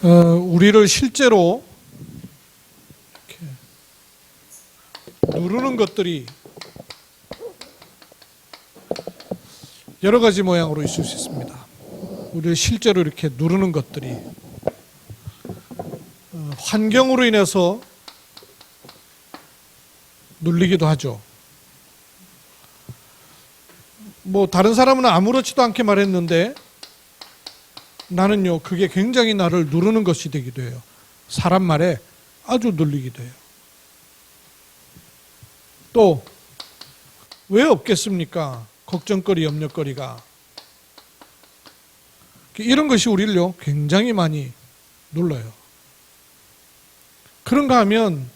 우리를 실제로 이렇게 누르는 것들이 여러 가지 모양으로 있을 수 있습니다. 우리를 실제로 이렇게 누르는 것들이 환경으로 인해서 눌리기도 하죠. 뭐 다른 사람은 아무렇지도 않게 말했는데 나는요, 그게 굉장히 나를 누르는 것이 되기도 해요. 사람 말에 아주 눌리기도 해요. 또 왜 없겠습니까? 걱정거리, 염려거리가. 이런 것이 우리를요, 굉장히 많이 눌러요. 그런가 하면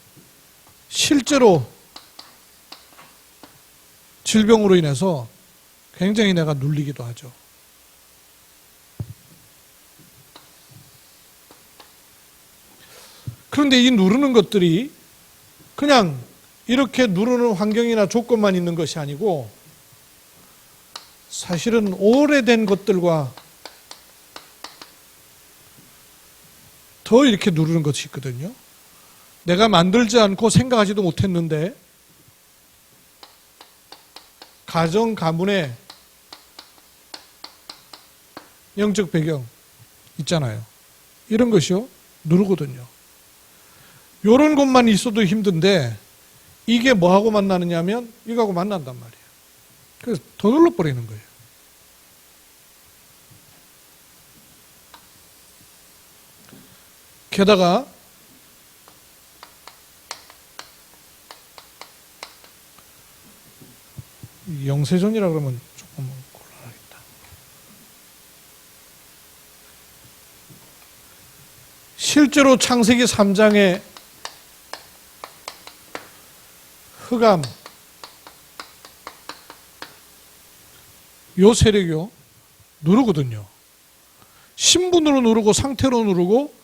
실제로 질병으로 인해서 굉장히 내가 눌리기도 하죠. 그런데 이 누르는 것들이 그냥 이렇게 누르는 환경이나 조건만 있는 것이 아니고 사실은 오래된 것들과 더 이렇게 누르는 것이 있거든요. 내가 만들지 않고 생각하지도 못했는데 가정, 가문의 영적 배경 있잖아요. 이런 것이요, 누르거든요. 이런 것만 있어도 힘든데 이게 뭐하고 만나느냐 하면 이거하고 만난단 말이에요. 그래서 더 눌러버리는 거예요. 게다가 영세전이라 그러면 조금 곤란하겠다. 실제로 창세기 3장에 흑암, 요 세력이요, 누르거든요. 신분으로 누르고 상태로 누르고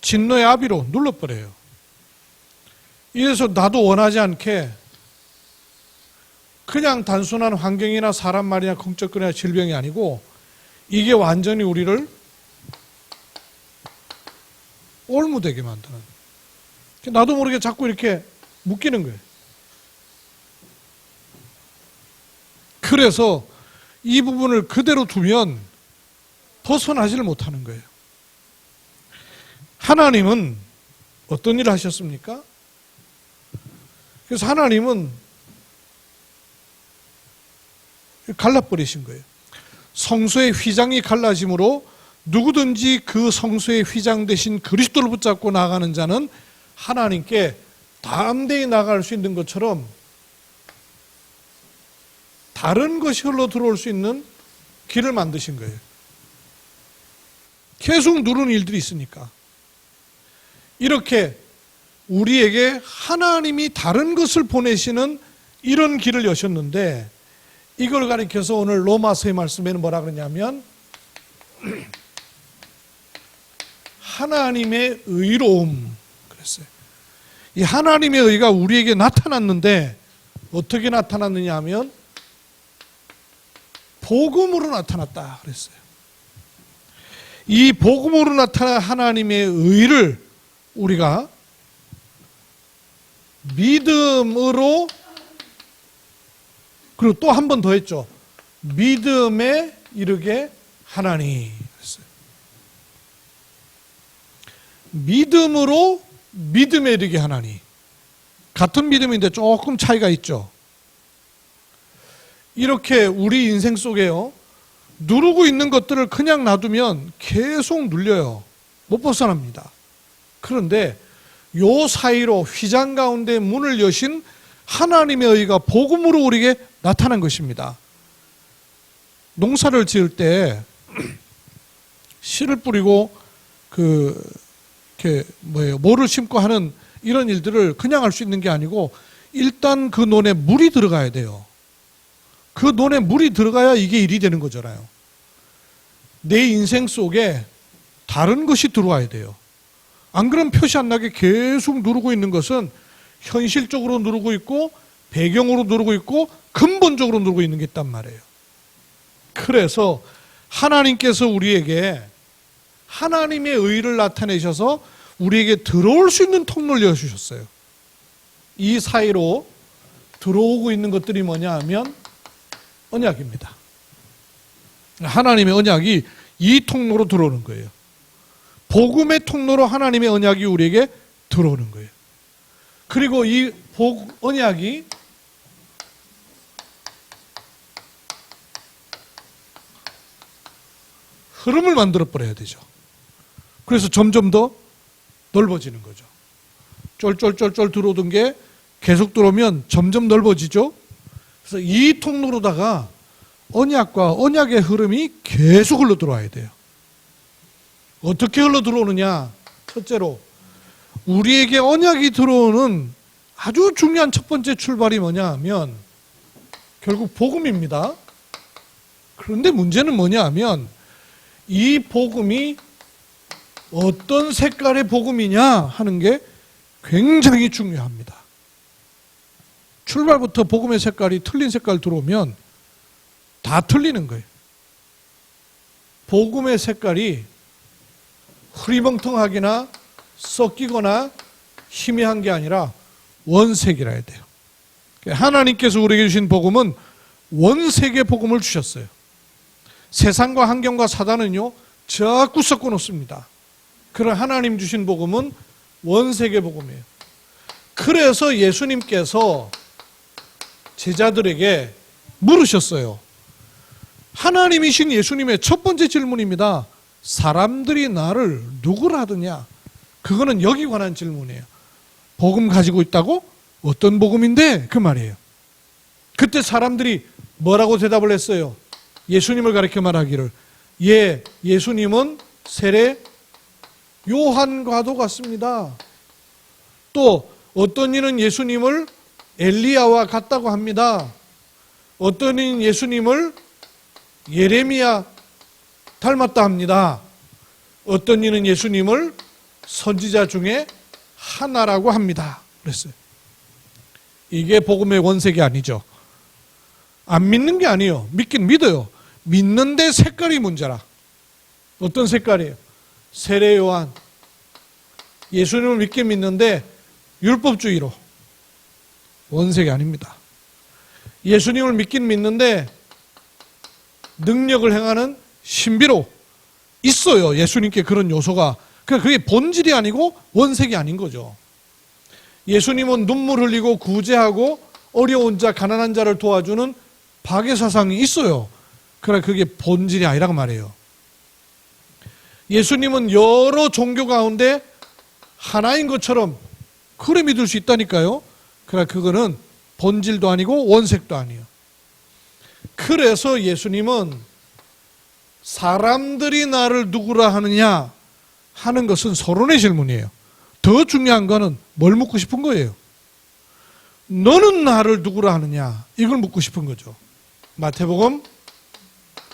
진노의 아비로 눌러버려요. 이래서 나도 원하지 않게 그냥 단순한 환경이나 사람 말이나 걱정거리나 질병이 아니고 이게 완전히 우리를 올무되게 만드는, 나도 모르게 자꾸 이렇게 묶이는 거예요. 그래서 이 부분을 그대로 두면 벗어나지를 못하는 거예요. 하나님은 어떤 일을 하셨습니까? 그래서 하나님은 갈라버리신 거예요. 성소의 휘장이 갈라짐으로 누구든지 그 성소의 휘장 대신 그리스도를 붙잡고 나가는 자는 하나님께 담대히 나갈 수 있는 것처럼 다른 것이 흘러 들어올 수 있는 길을 만드신 거예요. 계속 누르는 일들이 있으니까. 이렇게 우리에게 하나님이 다른 것을 보내시는 이런 길을 여셨는데 이걸 가리켜서 오늘 로마서의 말씀에는 뭐라 그러냐면 하나님의 의로움 그랬어요. 이 하나님의 의가 우리에게 나타났는데 어떻게 나타났느냐 하면 복음으로 나타났다 그랬어요. 이 복음으로 나타난 하나님의 의를 우리가 믿음으로, 그리고 또 한 번 더 했죠. 믿음에 이르게 하나니 그랬어요. 믿음으로 믿음에 이르게 하나니. 같은 믿음인데 조금 차이가 있죠. 이렇게 우리 인생 속에요, 누르고 있는 것들을 그냥 놔두면 계속 눌려요. 못 벗어납니다. 그런데 요 사이로 휘장 가운데 문을 여신 하나님의 의가 복음으로 우리에게 나타난 것입니다. 농사를 지을 때 씨를 뿌리고 모를 심고 하는 이런 일들을 그냥 할 수 있는 게 아니고 일단 그 논에 물이 들어가야 돼요. 그 논에 물이 들어가야 이게 일이 되는 거잖아요. 내 인생 속에 다른 것이 들어와야 돼요. 안 그러면 표시 안 나게 계속 누르고 있는 것은 현실적으로 누르고 있고 배경으로 누르고 있고 근본적으로 누르고 있는 게 있단 말이에요. 그래서 하나님께서 우리에게 하나님의 의를 나타내셔서 우리에게 들어올 수 있는 통로를 여주셨어요. 이 사이로 들어오고 있는 것들이 뭐냐 하면 언약입니다. 하나님의 언약이 이 통로로 들어오는 거예요. 복음의 통로로 하나님의 언약이 우리에게 들어오는 거예요. 그리고 이 언약이 흐름을 만들어 버려야 되죠. 그래서 점점 더 넓어지는 거죠. 쫄쫄쫄쫄 들어오던 게 계속 들어오면 점점 넓어지죠. 그래서 이 통로로다가 언약과 언약의 흐름이 계속 흘러 들어와야 돼요. 어떻게 흘러 들어오느냐? 첫째로 우리에게 언약이 들어오는 아주 중요한 첫 번째 출발이 뭐냐 하면 결국 복음입니다. 그런데 문제는 뭐냐 하면 이 복음이 어떤 색깔의 복음이냐 하는 게 굉장히 중요합니다. 출발부터 복음의 색깔이 틀린 색깔 들어오면 다 틀리는 거예요. 복음의 색깔이 흐리멍텅하거나 섞이거나 희미한 게 아니라 원색이라 해야 돼요. 하나님께서 우리에게 주신 복음은 원색의 복음을 주셨어요. 세상과 환경과 사단은요 자꾸 섞어 놓습니다. 그런 하나님 주신 복음은 원색의 복음이에요. 그래서 예수님께서 제자들에게 물으셨어요. 하나님이신 예수님의 첫 번째 질문입니다. 사람들이 나를 누구라 하느냐? 그거는 여기 관한 질문이에요. 복음 가지고 있다고? 어떤 복음인데? 그 말이에요. 그때 사람들이 뭐라고 대답을 했어요? 예수님을 가리켜 말하기를 예수님은 세례 요한과도 같습니다. 또 어떤 이는 예수님을 엘리야와 같다고 합니다. 어떤 이는 예수님을 예레미야 닮았다 합니다. 어떤 이는 예수님을 선지자 중에 하나라고 합니다. 그랬어요. 이게 복음의 원색이 아니죠. 안 믿는 게 아니에요. 믿긴 믿어요. 믿는데 색깔이 문제라. 어떤 색깔이에요? 세례 요한. 예수님을 믿긴 믿는데 율법주의로. 원색이 아닙니다. 예수님을 믿긴 믿는데 능력을 행하는 신비로 있어요. 예수님께 그런 요소가. 그러니까 그게 본질이 아니고 원색이 아닌 거죠. 예수님은 눈물 흘리고 구제하고 어려운 자, 가난한 자를 도와주는 박애사상이 있어요. 그러나 그게 본질이 아니라고 말해요. 예수님은 여러 종교 가운데 하나인 것처럼 그래 믿을 수 있다니까요. 그러나 그거는 본질도 아니고 원색도 아니에요. 그래서 예수님은 사람들이 나를 누구라 하느냐 하는 것은 서론의 질문이에요. 더 중요한 거는 뭘 묻고 싶은 거예요? 너는 나를 누구라 하느냐? 이걸 묻고 싶은 거죠. 마태복음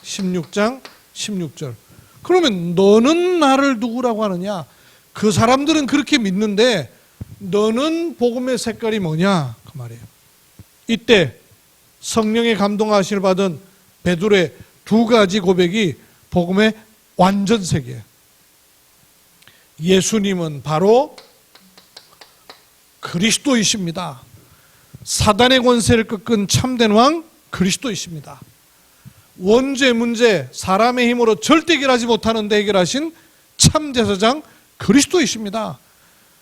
16장 16절. 그러면 너는 나를 누구라고 하느냐? 그 사람들은 그렇게 믿는데 너는 복음의 색깔이 뭐냐? 그 말이에요. 이때 성령의 감동하심을 받은 베드로의 두 가지 고백이 복음의 완전색이에요. 예수님은 바로 그리스도이십니다. 사단의 권세를 꺾은 참된 왕 그리스도이십니다. 원죄 문제 사람의 힘으로 절대 해결하지 못하는데 해결하신 참제사장 그리스도이십니다.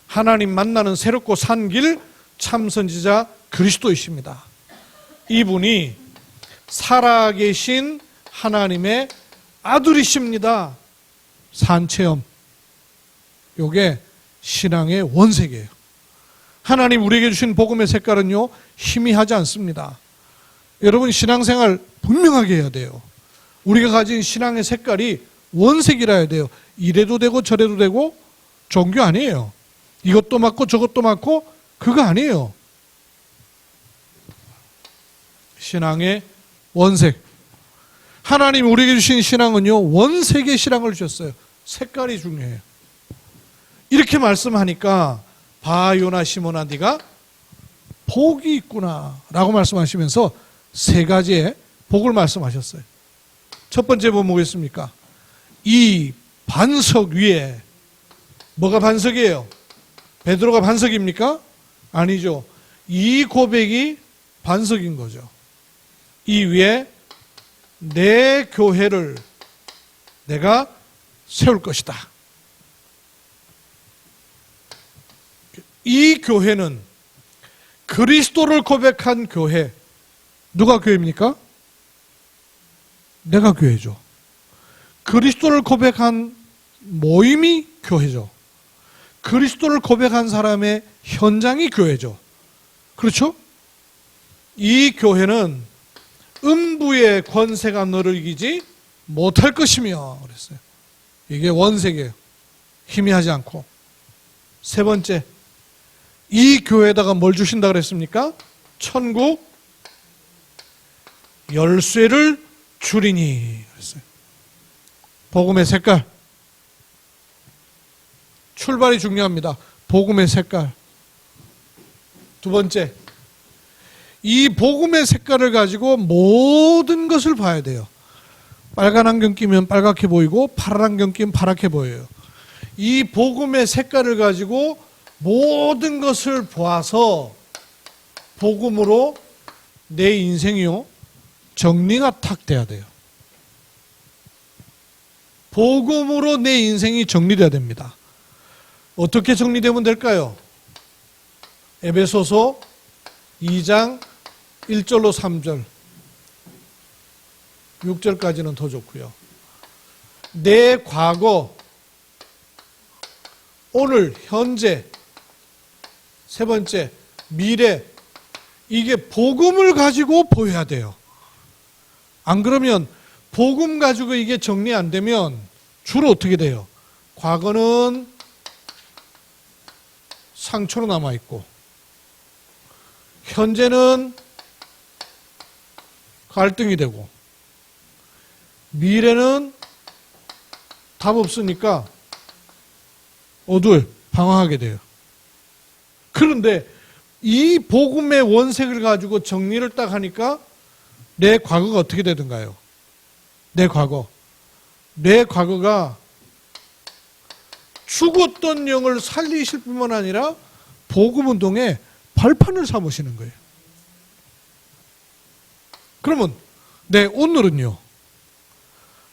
하나님 만나는 새롭고 산 길 참선지자 그리스도이십니다. 이분이 살아계신 하나님의 아들이십니다. 산체험. 요게 신앙의 원색이에요. 하나님 우리에게 주신 복음의 색깔은요 희미하지 않습니다. 여러분 신앙생활 분명하게 해야 돼요. 우리가 가진 신앙의 색깔이 원색이라 해야 돼요. 이래도 되고 저래도 되고 종교 아니에요. 이것도 맞고 저것도 맞고 그거 아니에요. 신앙의 원색. 하나님 우리에게 주신 신앙은요 원색의 신앙을 주셨어요. 색깔이 중요해요. 이렇게 말씀하니까 바요나 시몬아 네가 복이 있구나 라고 말씀하시면서 세 가지의 복을 말씀하셨어요. 첫 번째 뭐 뭐겠습니까? 이 반석 위에 뭐가 반석이에요? 베드로가 반석입니까? 아니죠. 이 고백이 반석인 거죠. 이 위에 내 교회를 내가 세울 것이다. 이 교회는 그리스도를 고백한 교회. 누가 교회입니까? 내가 교회죠. 그리스도를 고백한 모임이 교회죠. 그리스도를 고백한 사람의 현장이 교회죠. 그렇죠? 이 교회는 음부의 권세가 너를 이기지 못할 것이며 그랬어요. 이게 원색이에요. 희미하지 않고. 세 번째, 이 교회에다가 뭘 주신다 그랬습니까? 천국 열쇠를 주리니 그랬어요. 복음의 색깔. 출발이 중요합니다. 복음의 색깔. 두 번째, 이 복음의 색깔을 가지고 모든 것을 봐야 돼요. 빨간 안경 끼면 빨갛게 보이고 파란 안경 끼면 파랗게 보여요. 이 복음의 색깔을 가지고 모든 것을 보아서 복음으로 내 인생이요 정리가 탁 돼야 돼요. 복음으로 내 인생이 정리돼야 됩니다. 어떻게 정리되면 될까요? 에베소서 2장 1절로 3절 6절까지는 더 좋고요. 내 과거, 오늘, 현재, 세 번째, 미래, 이게 복음을 가지고 보여야 돼요. 안 그러면 복음 가지고 이게 정리 안 되면 주로 어떻게 돼요? 과거는 상처로 남아있고 현재는 갈등이 되고 미래는 답 없으니까 방황하게 돼요. 그런데 이 복음의 원색을 가지고 정리를 딱 하니까 내 과거가 어떻게 되던가요? 내 과거가 죽었던 영을 살리실 뿐만 아니라 복음운동에 발판을 삼으시는 거예요. 그러면 내 오늘은요,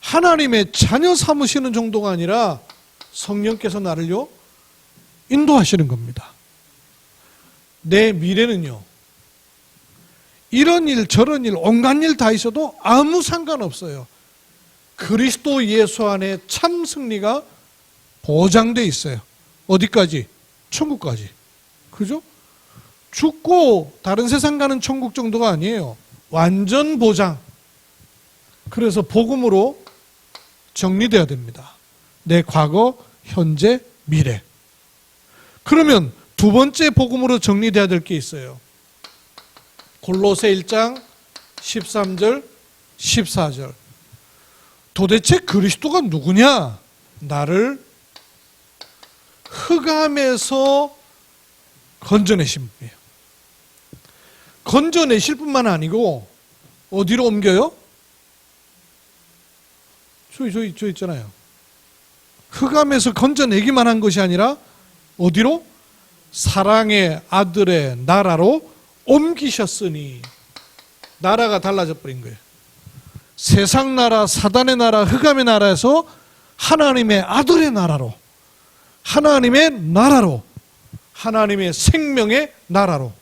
하나님의 자녀 삼으시는 정도가 아니라 성령께서 나를요 인도하시는 겁니다. 내 미래는요, 이런 일 저런 일 온갖 일 다 있어도 아무 상관없어요. 그리스도 예수 안에 참 승리가 보장돼 있어요. 어디까지? 천국까지. 그죠? 죽고 다른 세상 가는 천국 정도가 아니에요. 완전 보장. 그래서 복음으로 정리돼야 됩니다. 내 과거, 현재, 미래. 그러면 두 번째 복음으로 정리돼야 될 게 있어요. 골로새 1장 13절, 14절. 도대체 그리스도가 누구냐? 나를 흑암에서 건져내신 분이에요. 건져내실 뿐만 아니고 어디로 옮겨요? 저 있잖아요. 흑암에서 건져내기만 한 것이 아니라 어디로? 사랑의 아들의 나라로 옮기셨으니. 나라가 달라져 버린 거예요. 세상 나라, 사단의 나라, 흑암의 나라에서 하나님의 아들의 나라로, 하나님의 나라로, 하나님의 생명의 나라로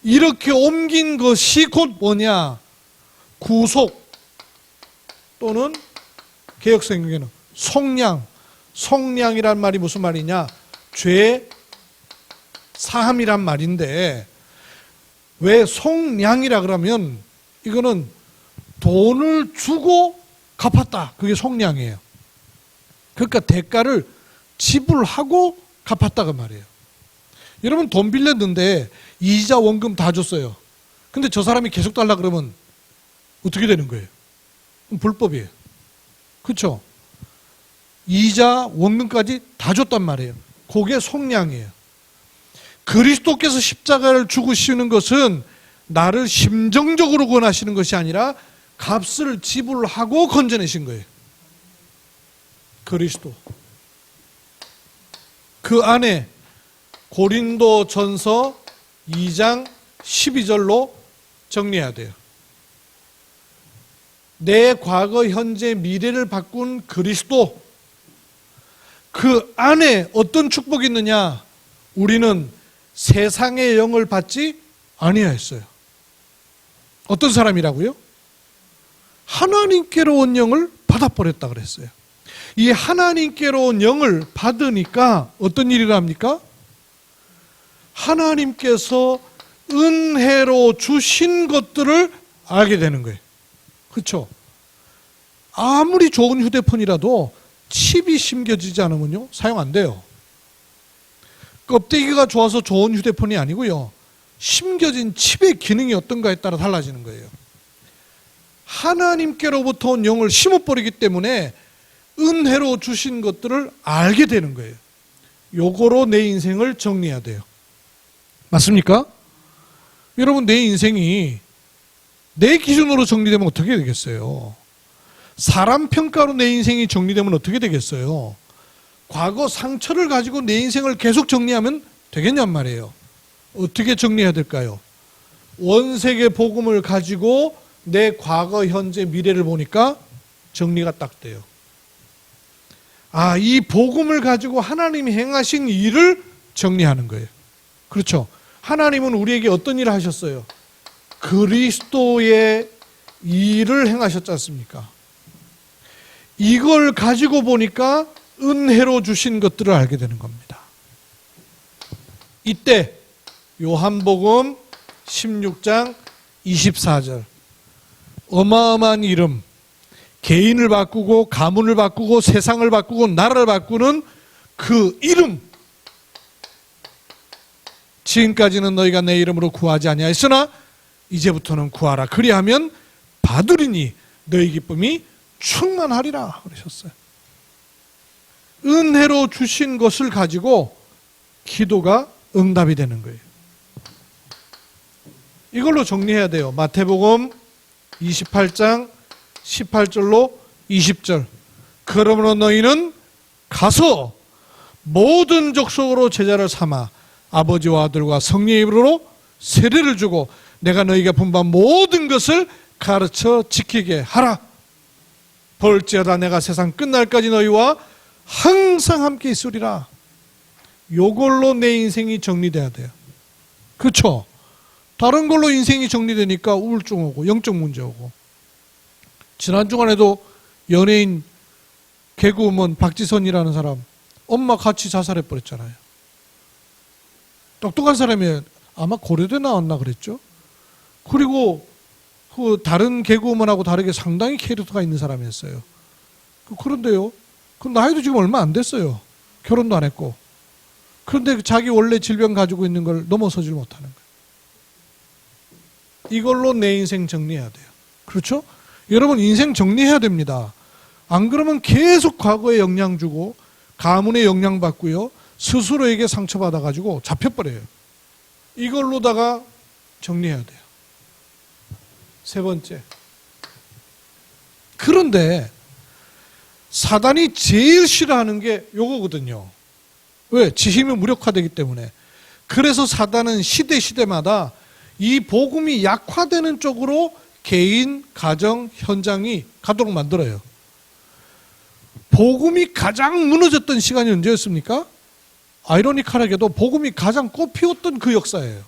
이렇게 옮긴 것이 곧 뭐냐? 구속 또는 개역성경에는 속량. 속량이란 말이 무슨 말이냐? 죄 사함이란 말인데, 왜 속량이라 그러면 이거는 돈을 주고 갚았다. 그게 속량이에요. 그러니까 대가를 지불하고 갚았다가 말이에요. 여러분 돈 빌렸는데 이자 원금 다 줬어요. 근데 저 사람이 계속 달라 그러면 어떻게 되는 거예요? 불법이에요. 그렇죠? 이자 원금까지 다 줬단 말이에요. 그게 속량이에요. 그리스도께서 십자가를 죽으시는 것은 나를 심정적으로 권하시는 것이 아니라 값을 지불하고 건져내신 거예요. 그리스도. 그 안에 고린도전서 2장 12절로 정리해야 돼요. 내 과거, 현재, 미래를 바꾼 그리스도. 그 안에 어떤 축복이 있느냐? 우리는 세상의 영을 받지 아니하였어요. 어떤 사람이라고요? 하나님께로 온 영을 받아버렸다 그랬어요. 이 하나님께로 온 영을 받으니까 어떤 일을 합니까? 하나님께서 은혜로 주신 것들을 알게 되는 거예요. 그렇죠? 아무리 좋은 휴대폰이라도 칩이 심겨지지 않으면요, 사용 안 돼요. 껍데기가 좋아서 좋은 휴대폰이 아니고요, 심겨진 칩의 기능이 어떤가에 따라 달라지는 거예요. 하나님께로부터 온 영을 심어버리기 때문에 은혜로 주신 것들을 알게 되는 거예요. 요거로 내 인생을 정리해야 돼요. 맞습니까? 여러분, 내 인생이 내 기준으로 정리되면 어떻게 되겠어요? 사람 평가로 내 인생이 정리되면 어떻게 되겠어요? 과거 상처를 가지고 내 인생을 계속 정리하면 되겠냔 말이에요. 어떻게 정리해야 될까요? 원색의 복음을 가지고 내 과거, 현재, 미래를 보니까 정리가 딱 돼요. 아, 이 복음을 가지고 하나님이 행하신 일을 정리하는 거예요. 그렇죠? 하나님은 우리에게 어떤 일을 하셨어요? 그리스도의 일을 행하셨지 않습니까? 이걸 가지고 보니까 은혜로 주신 것들을 알게 되는 겁니다. 이때 요한복음 16장 24절, 어마어마한 이름, 개인을 바꾸고 가문을 바꾸고 세상을 바꾸고 나라를 바꾸는 그 이름, 지금까지는 너희가 내 이름으로 구하지 아니하였으나 이제부터는 구하라. 그리하면 받으리니 너희 기쁨이 충만하리라 그러셨어요. 은혜로 주신 것을 가지고 기도가 응답이 되는 거예요. 이걸로 정리해야 돼요. 마태복음 28장 18절로 20절. 그러므로 너희는 가서 모든 족속으로 제자를 삼아 아버지와 아들과 성령의 이름으로 세례를 주고 내가 너희가 분부한 모든 것을 가르쳐 지키게 하라. 볼지어다 내가 세상 끝날까지 너희와 항상 함께 있으리라. 요걸로 내 인생이 정리돼야 돼요. 그렇죠? 다른 걸로 인생이 정리되니까 우울증 오고 영적 문제 오고. 지난 주간에도 연예인 개그우먼 박지선이라는 사람, 엄마 같이 자살해 버렸잖아요. 똑똑한 사람이 아마 고려대 나왔나 그랬죠. 그리고 그 다른 개그우먼하고 다르게 상당히 캐릭터가 있는 사람이었어요. 그런데요, 그 나이도 지금 얼마 안 됐어요. 결혼도 안 했고. 그런데 자기 원래 질병 가지고 있는 걸 넘어서질 못하는 거예요. 이걸로 내 인생 정리해야 돼요. 그렇죠? 여러분, 인생 정리해야 됩니다. 안 그러면 계속 과거에 영향 주고 가문에 영향 받고요, 스스로에게 상처받아가지고 잡혀버려요. 이걸로다가 정리해야 돼요. 세 번째. 그런데 사단이 제일 싫어하는 게 요거거든요. 왜? 지 힘이 무력화되기 때문에. 그래서 사단은 시대마다 이 복음이 약화되는 쪽으로 개인, 가정, 현장이 가도록 만들어요. 복음이 가장 무너졌던 시간이 언제였습니까? 아이러니컬하게도 복음이 가장 꽃피웠던 그 역사예요.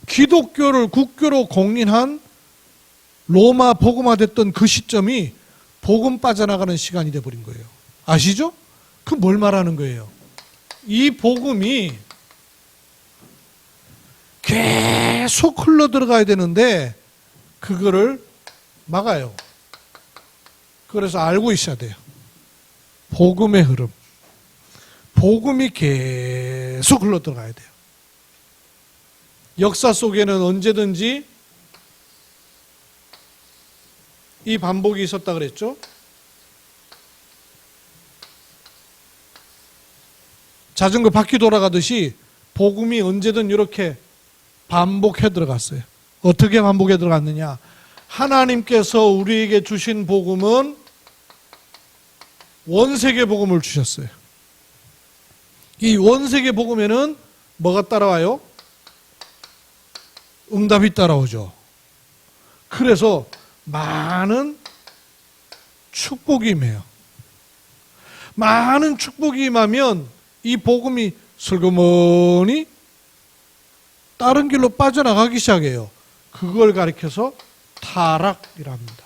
기독교를 국교로 공인한 로마 복음화됐던 그 시점이 복음 빠져나가는 시간이 돼버린 거예요. 아시죠? 그 뭘 말하는 거예요? 이 복음이 계속 흘러 들어가야 되는데 그거를 막아요. 그래서 알고 있어야 돼요. 복음의 흐름. 복음이 계속 흘러 들어가야 돼요. 역사 속에는 언제든지 이 반복이 있었다 그랬죠? 자전거 바퀴 돌아가듯이 복음이 언제든 이렇게 반복해 들어갔어요. 어떻게 반복해 들어갔느냐? 하나님께서 우리에게 주신 복음은 원세계 복음을 주셨어요. 이 원세계 복음에는 뭐가 따라와요? 응답이 따라오죠. 그래서 많은 축복이 임해요. 많은 축복이 임하면 이 복음이 슬그머니 다른 길로 빠져나가기 시작해요. 그걸 가리켜서 타락이라 합니다.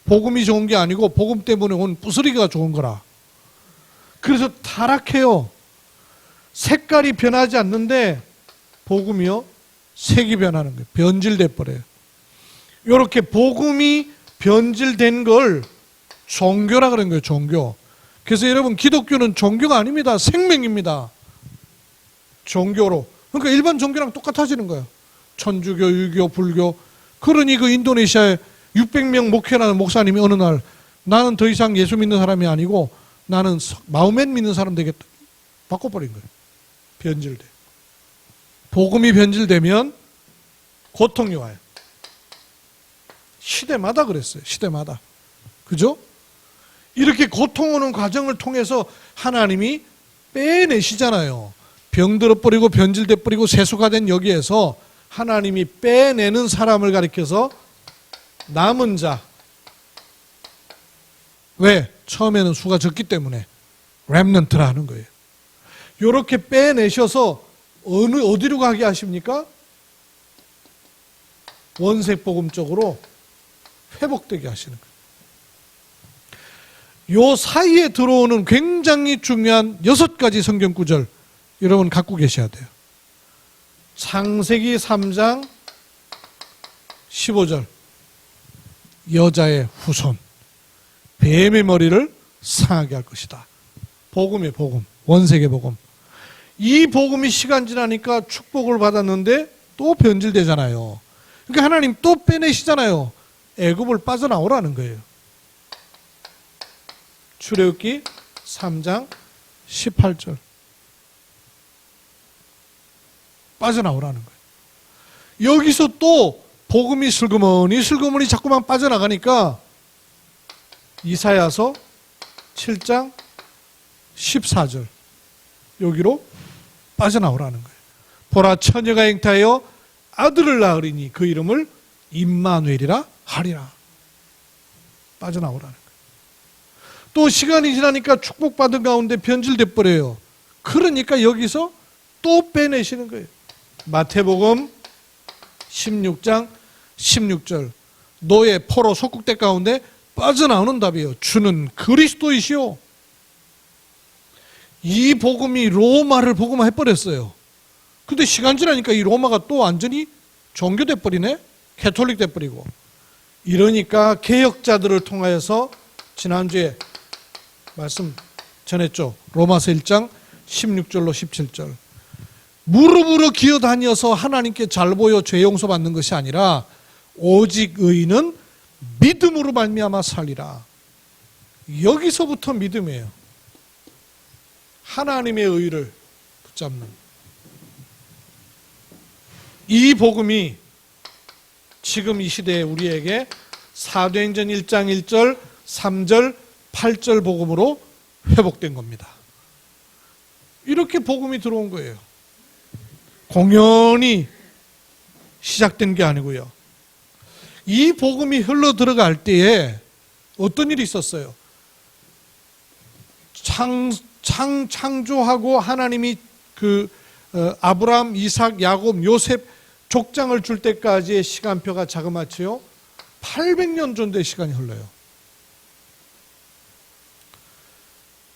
복음이 좋은 게 아니고 복음 때문에 온 부스러기가 좋은 거라. 그래서 타락해요. 색깔이 변하지 않는데 복음이요, 색이 변하는 거예요. 변질돼 버려요. 이렇게 복음이 변질된 걸 종교라 그런 거예요. 종교. 그래서 여러분, 기독교는 종교가 아닙니다. 생명입니다. 종교로. 그러니까 일반 종교랑 똑같아지는 거예요. 천주교, 유교, 불교. 그러니 그 인도네시아에 600명 목회하는 목사님이 어느 날 나는 더 이상 예수 믿는 사람이 아니고 나는 마호멧 믿는 사람 되겠다. 바꿔버린 거예요. 변질돼. 복음이 변질되면 고통이 와요. 시대마다 그랬어요. 시대마다. 그죠? 이렇게 고통 오는 과정을 통해서 하나님이 빼내시잖아요. 병들어 버리고 변질돼 버리고 세수가 된 여기에서 하나님이 빼내는 사람을 가리켜서 남은 자. 왜? 처음에는 수가 적기 때문에 렘넌트라 하는 거예요. 이렇게 빼내셔서 어디로 가게 하십니까? 원색복음 쪽으로 회복되게 하시는 거예요. 요 사이에 들어오는 굉장히 중요한 6가지 성경 구절 여러분 갖고 계셔야 돼요. 창세기 3장 15절 여자의 후손 뱀의 머리를 상하게 할 것이다. 복음이에요. 복음. 원색의 복음. 이 복음이 시간 지나니까 축복을 받았는데 또 변질되잖아요. 그러니까 하나님 또 빼내시잖아요. 애굽을 빠져나오라는 거예요. 출애굽기 3장 18절 빠져나오라는 거예요. 여기서 또 복음이 슬그머니 자꾸만 빠져나가니까 이사야서 7장 14절 여기로 빠져나오라는 거예요. 보라 처녀가 잉타하여 아들을 낳으리니 그 이름을 임마누엘이라 하리라. 빠져나오라는 거예요. 또 시간이 지나니까 축복받은 가운데 변질돼 버려요. 그러니까 여기서 또 빼내시는 거예요. 마태복음 16장 16절 노예 포로 속국대 가운데 빠져나오는 답이에요. 주는 그리스도이시오. 이 복음이 로마를 복음화해버렸어요. 근데 시간 지나니까 이 로마가 또 완전히 종교돼 버리네. 캐톨릭 돼 버리고. 이러니까 개혁자들을 통하여서 지난주에 말씀 전했죠. 로마서 1장 16절로 17절 무릎으로 기어다녀서 하나님께 잘 보여 죄 용서 받는 것이 아니라 오직 의인은 믿음으로 말미암아 살리라. 여기서부터 믿음이에요. 하나님의 의를 붙잡는 이 복음이 지금 이 시대에 우리에게 사도행전 1장 1절 3절 8절 복음으로 회복된 겁니다. 이렇게 복음이 들어온 거예요. 공연히 시작된 게 아니고요. 이 복음이 흘러 들어갈 때에 어떤 일이 있었어요? 창조하고 하나님이 아브라함, 이삭, 야곱, 요셉 족장을 줄 때까지의 시간표가 자그마치요 800년 정도의 시간이 흘러요.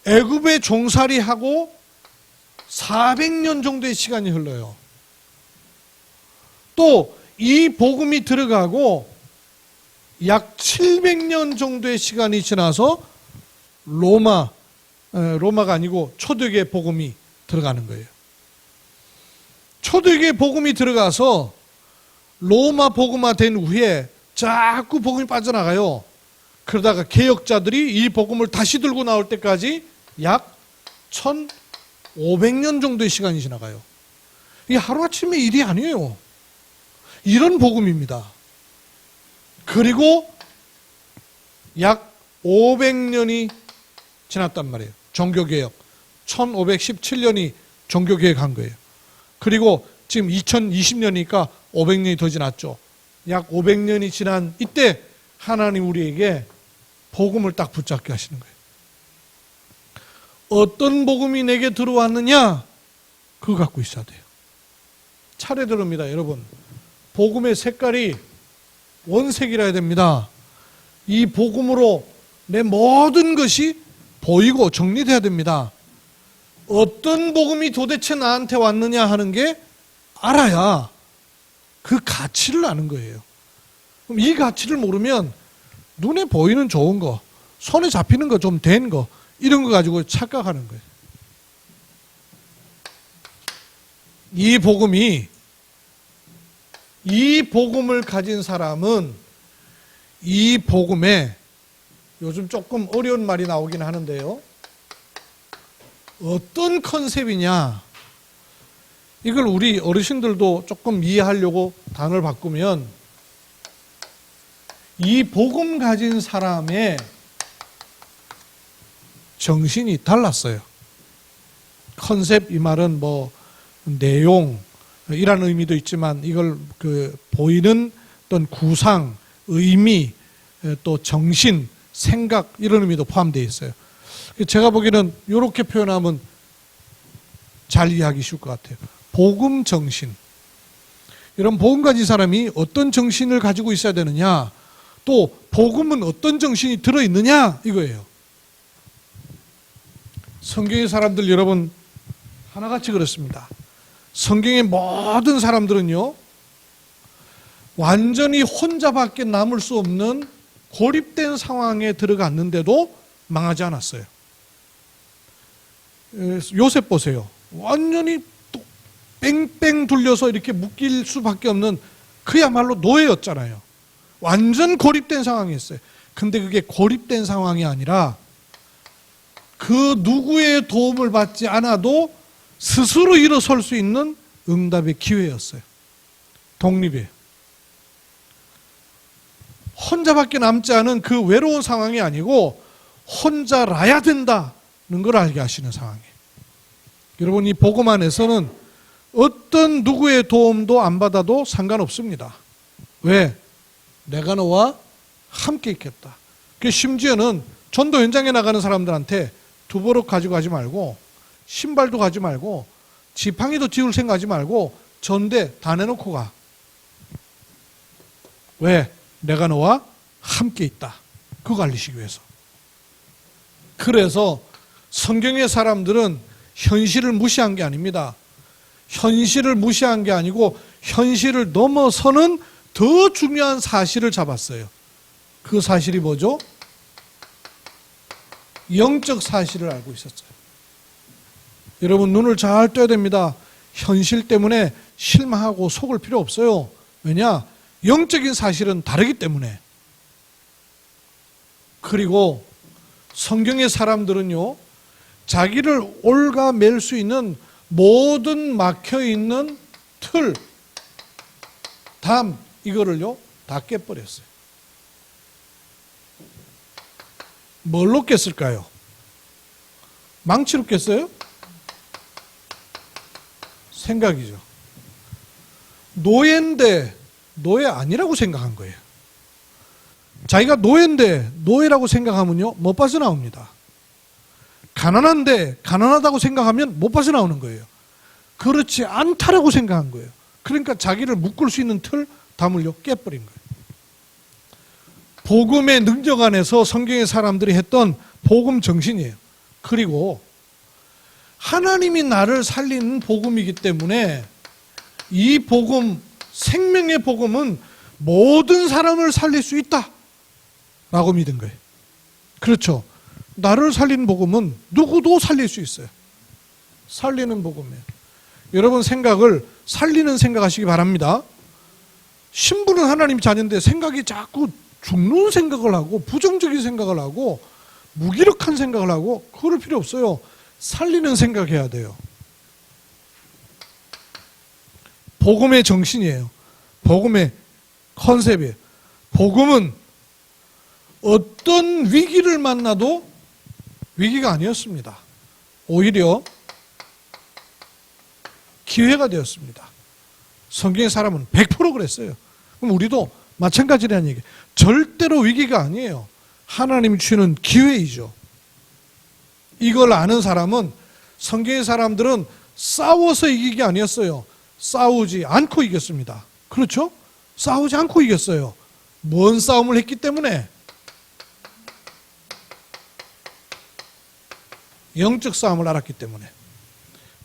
애굽에 종살이하고 400년 정도의 시간이 흘러요. 또 이 복음이 들어가고 약 700년 정도의 시간이 지나서 로마가 아니고 초대교회 복음이 들어가는 거예요. 초대교회 복음이 들어가서 로마 복음화 된 후에 자꾸 복음이 빠져나가요. 그러다가 개혁자들이 이 복음을 다시 들고 나올 때까지 약 1500년 정도의 시간이 지나가요. 이게 하루아침의 일이 아니에요. 이런 복음입니다. 그리고 약 500년이 지났단 말이에요. 종교개혁. 1517년이 종교개혁한 거예요. 그리고 지금 2020년이니까 500년이 더 지났죠. 약 500년이 지난 이때 하나님 우리에게 복음을 딱 붙잡게 하시는 거예요. 어떤 복음이 내게 들어왔느냐? 그거 갖고 있어야 돼요. 차례대로입니다, 여러분. 복음의 색깔이 원색이라 해야 됩니다. 이 복음으로 내 모든 것이 보이고 정리돼야 됩니다. 어떤 복음이 도대체 나한테 왔느냐 하는 게 알아야 그 가치를 아는 거예요. 그럼 이 가치를 모르면 눈에 보이는 좋은 거, 손에 잡히는 거 좀 된 거, 이런 거 가지고 착각하는 거예요. 이 복음을 가진 사람은 이 복음에, 요즘 조금 어려운 말이 나오긴 하는데요, 어떤 컨셉이냐, 이걸 우리 어르신들도 조금 이해하려고 단어를 바꾸면, 이 복음 가진 사람의 정신이 달랐어요. 컨셉, 이 말은 뭐 내용 이라는 의미도 있지만, 이걸 보이는 어떤 구상, 의미, 또 정신, 생각, 이런 의미도 포함되어 있어요. 제가 보기에는 이렇게 표현하면 잘 이해하기 쉬울 것 같아요. 복음 정신. 이런 복음 가진 사람이 어떤 정신을 가지고 있어야 되느냐, 또 복음은 어떤 정신이 들어있느냐, 이거예요. 성경의 사람들 여러분 하나같이 그렇습니다. 성경의 모든 사람들은요, 완전히 혼자밖에 남을 수 없는 고립된 상황에 들어갔는데도 망하지 않았어요. 요셉 보세요. 완전히 뺑뺑 둘려서 이렇게 묶일 수밖에 없는 그야말로 노예였잖아요. 완전 고립된 상황이었어요. 근데 그게 고립된 상황이 아니라 그 누구의 도움을 받지 않아도 스스로 일어설 수 있는 응답의 기회였어요. 독립이에요. 혼자밖에 남지 않은 그 외로운 상황이 아니고 혼자라야 된다는 걸 알게 하시는 상황이에요. 여러분, 이 복음 안에서는 어떤 누구의 도움도 안 받아도 상관없습니다. 왜? 내가 너와 함께 있겠다. 심지어는 전도 현장에 나가는 사람들한테 두버럭 가지고 가지 말고, 신발도 가지 말고, 지팡이도 지울 생각하지 말고 전대 다 내놓고 가. 왜? 내가 너와 함께 있다. 그거 알리시기 위해서. 그래서 성경의 사람들은 현실을 무시한 게 아닙니다. 현실을 무시한 게 아니고 현실을 넘어서는 더 중요한 사실을 잡았어요. 그 사실이 뭐죠? 영적 사실을 알고 있었어요. 여러분, 눈을 잘 떠야 됩니다. 현실 때문에 실망하고 속을 필요 없어요. 왜냐? 영적인 사실은 다르기 때문에. 그리고 성경의 사람들은요, 자기를 올가맬 수 있는 모든 막혀있는 틀, 담, 이거를요 다 깨버렸어요. 뭘로 깼을까요? 망치로 깼어요? 생각이죠. 노예인데 노예 아니라고 생각한 거예요. 자기가 노예인데 노예라고 생각하면요 못 빠져나옵니다. 가난한데 가난하다고 생각하면 못 빠져나오는 거예요. 그렇지 않다라고 생각한 거예요. 그러니까 자기를 묶을 수 있는 틀, 담을요 깨버린 거예요. 복음의 능력 안에서 성경의 사람들이 했던 복음 정신이에요. 그리고 하나님이 나를 살리는 복음이기 때문에 이 복음, 생명의 복음은 모든 사람을 살릴 수 있다 라고 믿은 거예요. 그렇죠. 나를 살리는 복음은 누구도 살릴 수 있어요. 살리는 복음이에요. 여러분, 생각을 살리는 생각하시기 바랍니다. 신부는 하나님 자녀인데 생각이 자꾸 죽는 생각을 하고 부정적인 생각을 하고 무기력한 생각을 하고, 그럴 필요 없어요. 살리는 생각해야 돼요. 복음의 정신이에요. 복음의 컨셉이에요. 복음은 어떤 위기를 만나도 위기가 아니었습니다. 오히려 기회가 되었습니다. 성경의 사람은 100% 그랬어요. 그럼 우리도 마찬가지라는 얘기. 절대로 위기가 아니에요. 하나님이 주시는 기회이죠. 이걸 아는 사람은, 성경의 사람들은 싸워서 이기기 아니었어요. 싸우지 않고 이겼습니다. 그렇죠? 싸우지 않고 이겼어요. 뭔 싸움을 했기 때문에? 영적 싸움을 알았기 때문에.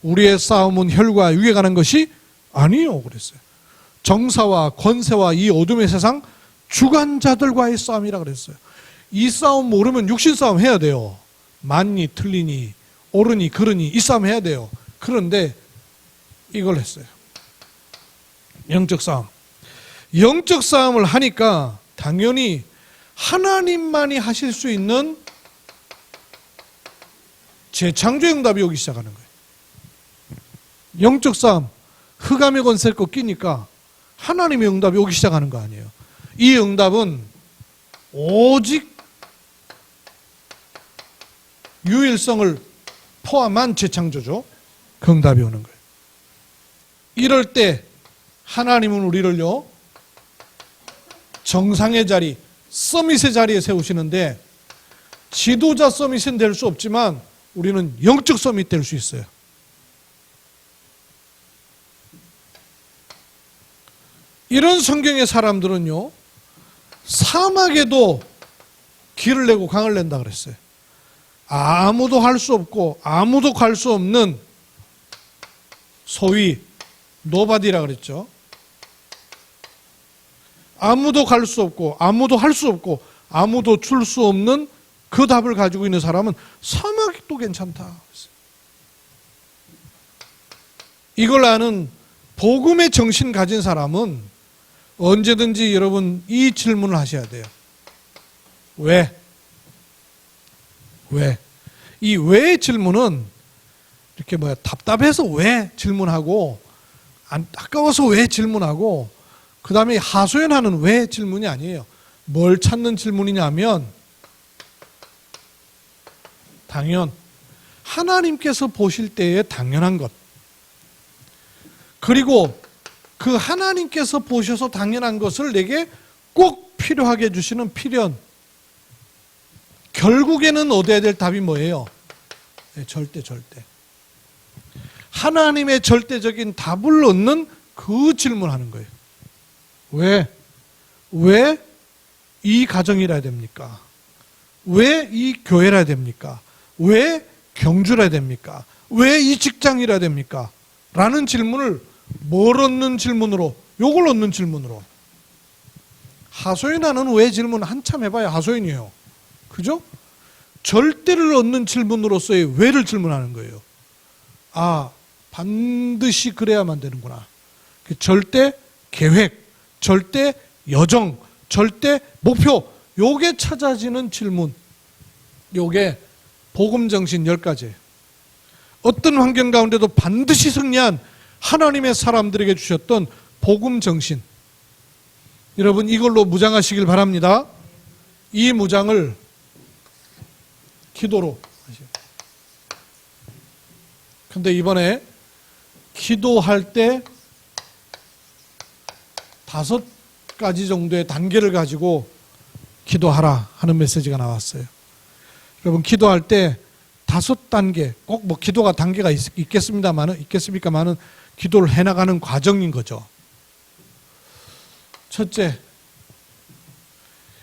우리의 싸움은 혈과 육에 관한 것이 아니요 그랬어요. 정사와 권세와 이 어둠의 세상 주관자들과의 싸움이라 그랬어요. 이 싸움 모르면 육신 싸움 해야 돼요. 맞니 틀리니 옳으니 그르니 이 싸움 해야 돼요. 그런데 이걸 했어요. 영적 싸움. 영적 싸움을 하니까 당연히 하나님만이 하실 수 있는 재창조의 응답이 오기 시작하는 거예요. 영적 싸움, 흑암의 권세를 꺾이니까 하나님의 응답이 오기 시작하는 거 아니에요. 이 응답은 오직 유일성을 포함한 재창조죠. 그 응답이 오는 거예요. 이럴 때 하나님은 우리를요, 정상의 자리, 서밋의 자리에 세우시는데, 지도자 서밋은 될 수 없지만 우리는 영적 서밋 될 수 있어요. 이런 성경의 사람들은요, 사막에도 길을 내고 강을 낸다 그랬어요. 아무도 할 수 없고 아무도 갈 수 없는, 소위 노바디라 그랬죠. 아무도 갈 수 없고 아무도 할 수 없고 아무도 줄 수 없는 그 답을 가지고 있는 사람은 사막도 괜찮다. 이걸 아는 복음의 정신 가진 사람은 언제든지 여러분 이 질문을 하셔야 돼요. 왜? 왜? 이 왜 질문은 이렇게 답답해서 왜 질문하고, 아까워서 왜 질문하고, 그 다음에 하소연하는 왜 질문이 아니에요. 뭘 찾는 질문이냐면, 당연, 하나님께서 보실 때에 당연한 것, 그리고 그 하나님께서 보셔서 당연한 것을 내게 꼭 필요하게 해주시는 필연. 결국에는 얻어야 될 답이 뭐예요? 네, 절대. 하나님의 절대적인 답을 얻는 그 질문하는 거예요. 왜? 왜 이 가정이라 됩니까? 왜 이 교회라 됩니까? 왜 경주라 됩니까? 왜 이 직장이라 됩니까? 라는 질문을 뭘 얻는 질문으로? 요걸 얻는 질문으로. 하소연하는 왜 질문 한참 해봐야 하소연이에요. 그죠? 절대를 얻는 질문으로서의 왜를 질문하는 거예요. 아, 반드시 그래야만 되는구나. 절대 계획, 절대 여정, 절대 목표, 요게 찾아지는 질문. 요게 복음정신 10가지예요. 어떤 환경 가운데도 반드시 승리한 하나님의 사람들에게 주셨던 복음정신. 여러분 이걸로 무장하시길 바랍니다. 이 무장을 기도로 하시오. 근데 이번에 기도할 때 5가지 정도의 단계를 가지고 기도하라 하는 메시지가 나왔어요. 여러분 기도할 때 5단계, 꼭 기도가 단계가 있겠습니까만은 기도를 해나가는 과정인 거죠. 첫째,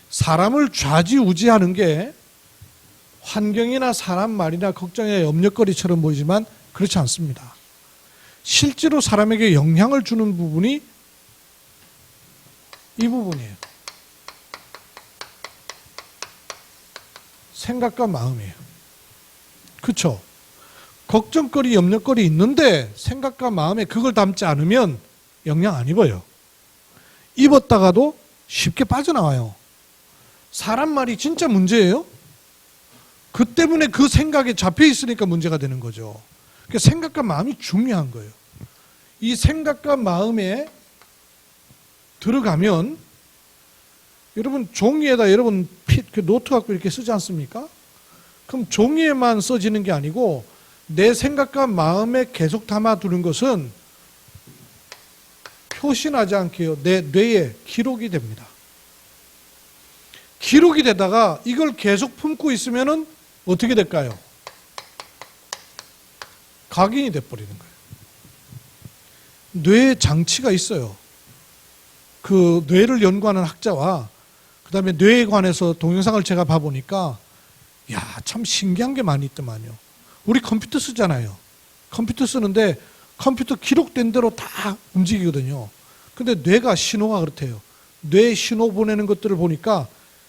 사람을 좌지우지하는 게 환경이나 사람 말이나 걱정이나 염려거리처럼 보이지만 그렇지 않습니다. 실제로 사람에게 영향을 주는 부분이 이 부분이에요. 생각과 마음이에요. 그렇죠? 걱정거리, 염려거리 있는데 생각과 마음에 그걸 담지 않으면 영향 안 입어요. 입었다가도 쉽게 빠져나와요. 사람 말이 진짜 문제예요. 그 때문에 그 생각에 잡혀 있으니까 문제가 되는 거죠. 그러니까 생각과 마음이 중요한 거예요. 이 생각과 마음에 들어가면 여러분 종이에다 여러분 노트 갖고 이렇게 쓰지 않습니까? 그럼 종이에만 써지는 게 아니고 내 생각과 마음에 계속 담아두는 것은 표시나지 않게요. 내 뇌에 기록이 됩니다. 기록이 되다가 이걸 계속 품고 있으면은 어떻게 될까요? 각인이 돼버리는 거예요. 뇌에 장치가 있어요. 그 뇌를 연구하는 학자와 그 다음에 뇌에 관해서 동영상을 제가 봐보니까 야, 참 신기한 게 많이 있더만요. 우리 컴퓨터 쓰잖아요. 컴퓨터 쓰는데 컴퓨터 기록된 대로 다 움직이거든요. 근데 뇌가 신호가 그렇대요. 뇌 신호 보내는 것들을 보니까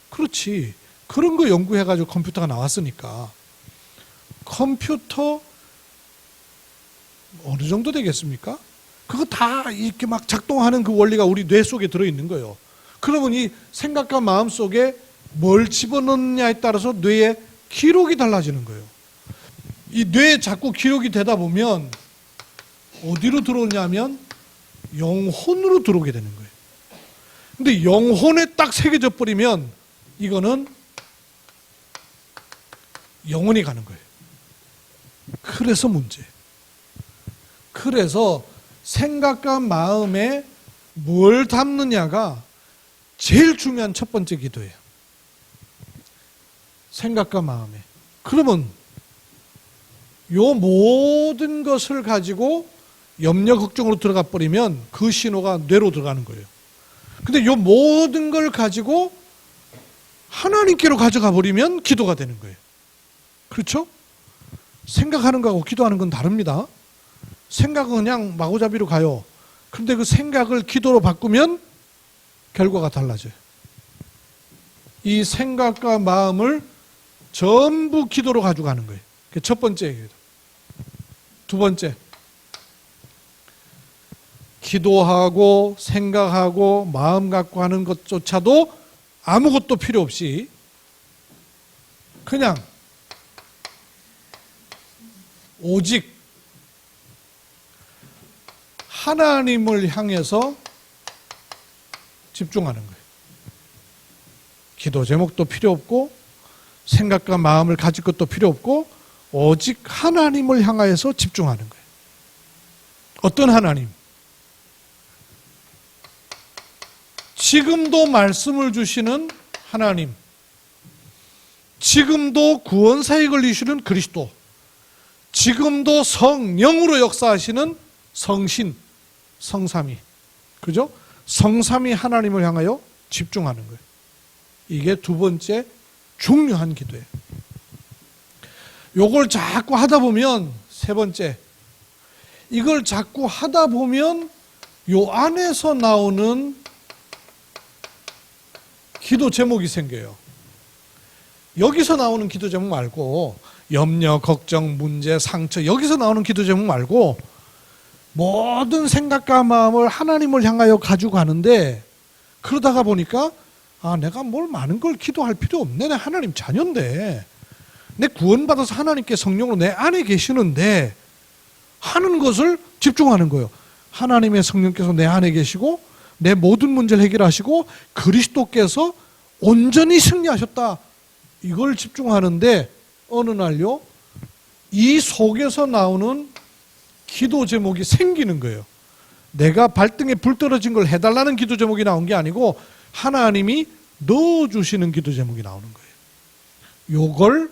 그렇지. 그런 거 연구해가지고 컴퓨터가 나왔으니까. 컴퓨터 어느 정도 되겠습니까? 그거 다 이렇게 막 작동하는 그 원리가 우리 뇌 속에 들어있는 거예요. 그러면 이 생각과 마음 속에 뭘 집어넣느냐에 따라서 뇌의 기록이 달라지는 거예요. 이 뇌에 자꾸 기록이 되다 보면 어디로 들어오냐면 영혼으로 들어오게 되는 거예요. 근데 영혼에 딱 새겨져 버리면 이거는 영혼이 가는 거예요. 그래서 문제. 그래서 생각과 마음에 뭘 담느냐가 제일 중요한 첫 번째 기도예요. 생각과 마음에. 그러면 요 모든 것을 가지고 염려, 걱정으로 들어가 버리면 그 신호가 뇌로 들어가는 거예요. 근데 요 모든 걸 가지고 하나님께로 가져가 버리면 기도가 되는 거예요. 그렇죠? 생각하는 거하고 기도하는 건 다릅니다. 생각은 그냥 마구잡이로 가요. 그런데 그 생각을 기도로 바꾸면 결과가 달라져요. 이 생각과 마음을 전부 기도로 가져가는 거예요. 그게 첫 번째 기도. 두 번째, 기도하고 생각하고 마음 갖고 하는 것조차도 아무것도 필요 없이 그냥 오직 하나님을 향해서 집중하는 거예요. 기도 제목도 필요 없고 생각과 마음을 가질 것도 필요 없고 오직 하나님을 향하여서 집중하는 거예요. 어떤 하나님? 지금도 말씀을 주시는 하나님, 지금도 구원사역을 이루시는 그리스도, 지금도 성령으로 역사하시는 성신, 성삼위. 그죠? 성삼위 하나님을 향하여 집중하는 거예요. 이게 두 번째 중요한 기도예요. 요걸 자꾸 하다 보면 세 번째, 이걸 자꾸 하다 보면 요 안에서 나오는 기도 제목이 생겨요. 여기서 나오는 기도 제목 말고 염려, 걱정, 문제, 상처 여기서 나오는 기도 제목 말고 모든 생각과 마음을 하나님을 향하여 가지고 가는데 그러다가 보니까 내가 뭘 많은 걸 기도할 필요 없네. 내 하나님 자녀인데 내 구원받아서 하나님께 성령으로 내 안에 계시는데 하는 것을 집중하는 거예요. 하나님의 성령께서 내 안에 계시고 내 모든 문제를 해결하시고 그리스도께서 온전히 승리하셨다. 이걸 집중하는데 어느 날요 이 속에서 나오는 기도 제목이 생기는 거예요. 내가 발등에 불 떨어진 걸 해달라는 기도 제목이 나온 게 아니고 하나님이 넣어주시는 기도 제목이 나오는 거예요. 요걸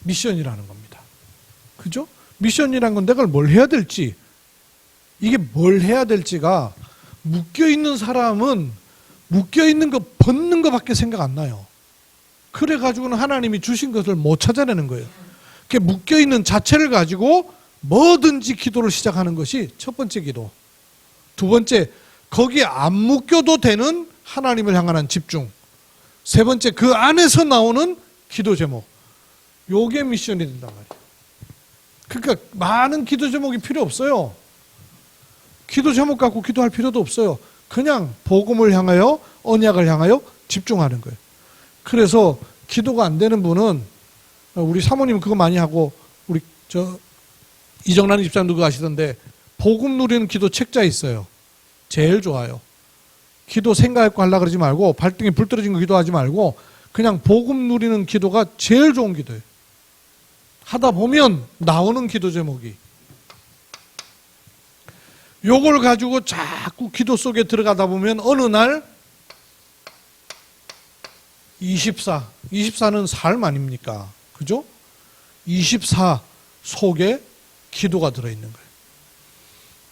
미션이라는 겁니다. 그죠? 미션이란 건 내가 뭘 해야 될지, 이게 뭘 해야 될지가 묶여있는 사람은 묶여있는 거 벗는 것밖에 생각 안 나요. 그래가지고는 하나님이 주신 것을 못 찾아내는 거예요. 그 묶여있는 자체를 가지고 뭐든지 기도를 시작하는 것이 첫 번째 기도. 두 번째, 거기에 안 묶여도 되는 하나님을 향한 집중. 세 번째, 그 안에서 나오는 기도 제목. 요게 미션이 된단 말이에요. 그러니까 많은 기도 제목이 필요 없어요. 기도 제목 갖고 기도할 필요도 없어요. 그냥 복음을 향하여 언약을 향하여 집중하는 거예요. 그래서 기도가 안 되는 분은 우리 사모님 그거 많이 하고 우리 이정란 집사님도 그거 하시던데 복음 누리는 기도 책자 있어요. 제일 좋아요. 기도 생각했고 하려고 그러지 말고 발등에 불 떨어진 거 기도하지 말고 그냥 복음 누리는 기도가 제일 좋은 기도예요. 하다 보면 나오는 기도 제목이 요걸 가지고 자꾸 기도 속에 들어가다 보면 어느 날 24는 삶 아닙니까? 그죠? 24 속에 기도가 들어있는 거예요.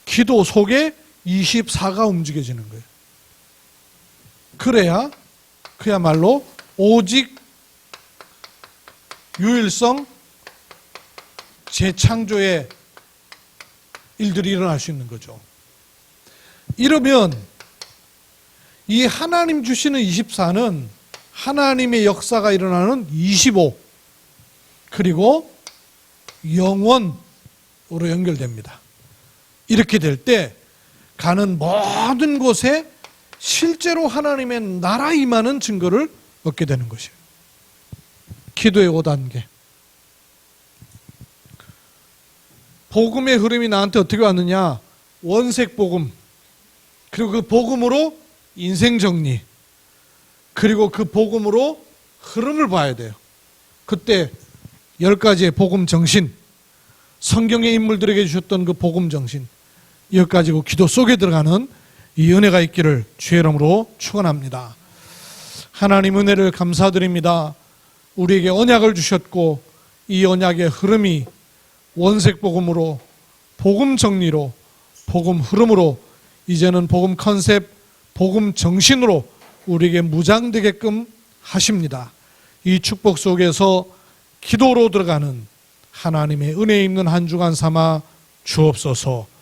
기도 속에 24가 움직여지는 거예요. 그래야 그야말로 오직 유일성 재창조의 일들이 일어날 수 있는 거죠. 이러면 이 하나님 주시는 24는 하나님의 역사가 일어나는 25 그리고 영원으로 연결됩니다. 이렇게 될 때 가는 모든 곳에 실제로 하나님의 나라 임하는 증거를 얻게 되는 것이에요. 기도의 5단계. 복음의 흐름이 나한테 어떻게 왔느냐? 원색 복음, 그리고 그 복음으로 인생 정리, 그리고 그 복음으로 흐름을 봐야 돼요. 그때 10가지의 복음 정신, 성경의 인물들에게 주셨던 그 복음 정신, 이것 가지고 기도 속에 들어가는 이 은혜가 있기를 주의 이름으로 축원합니다. 하나님 은혜를 감사드립니다. 우리에게 언약을 주셨고 이 언약의 흐름이 원색 복음으로, 복음 정리로, 복음 흐름으로, 이제는 복음 컨셉, 복음 정신으로 우리에게 무장되게끔 하십니다. 이 축복 속에서 기도로 들어가는 하나님의 은혜 있는 한 주간 삼아 주옵소서.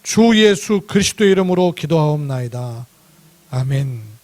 주 예수 그리스도의 이름으로 기도하옵나이다. 아멘.